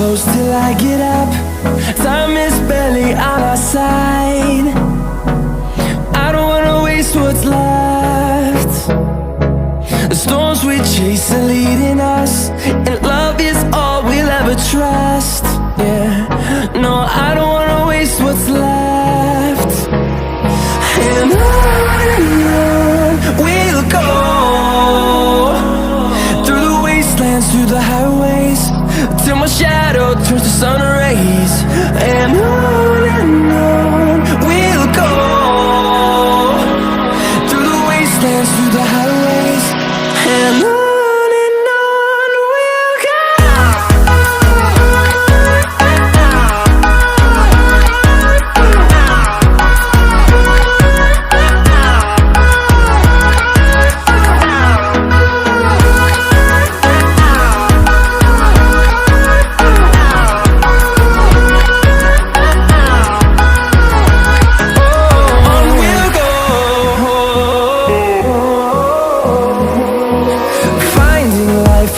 close till I get up. Time is barely on our side. I don't wanna waste what's left. The storms we chase are leading us, and love is all we'll ever trust. Yeah, no, I don't wanna waste what's left. And on we'll go, through the wastelands, through the highways, till my shadow turns to sun rays. And on we'll go, through the wastelands, through the highways, and on we'll go.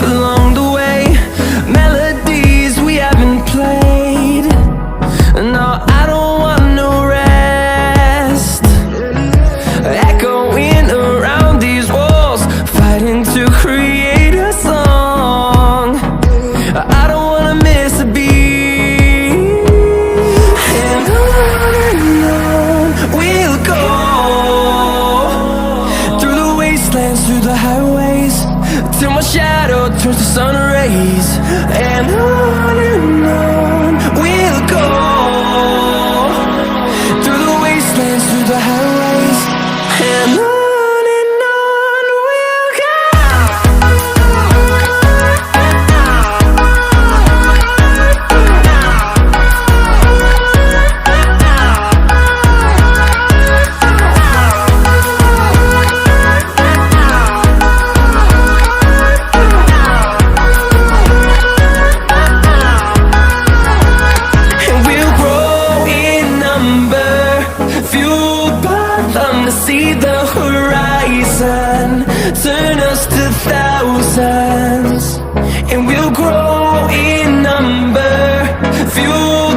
Along the way, melodies we haven't played. No, I don't want no rest. Echoing around these walls, fighting to create a song. I don't wanna miss a beat. And on we'll go, through the wastelands, through the highways, till my shadow turns to sun rays. And on we'll go, through the wastelands, through the highways, and on we'll go. See the horizon, turn us to thousands, and we'll grow in number, fuel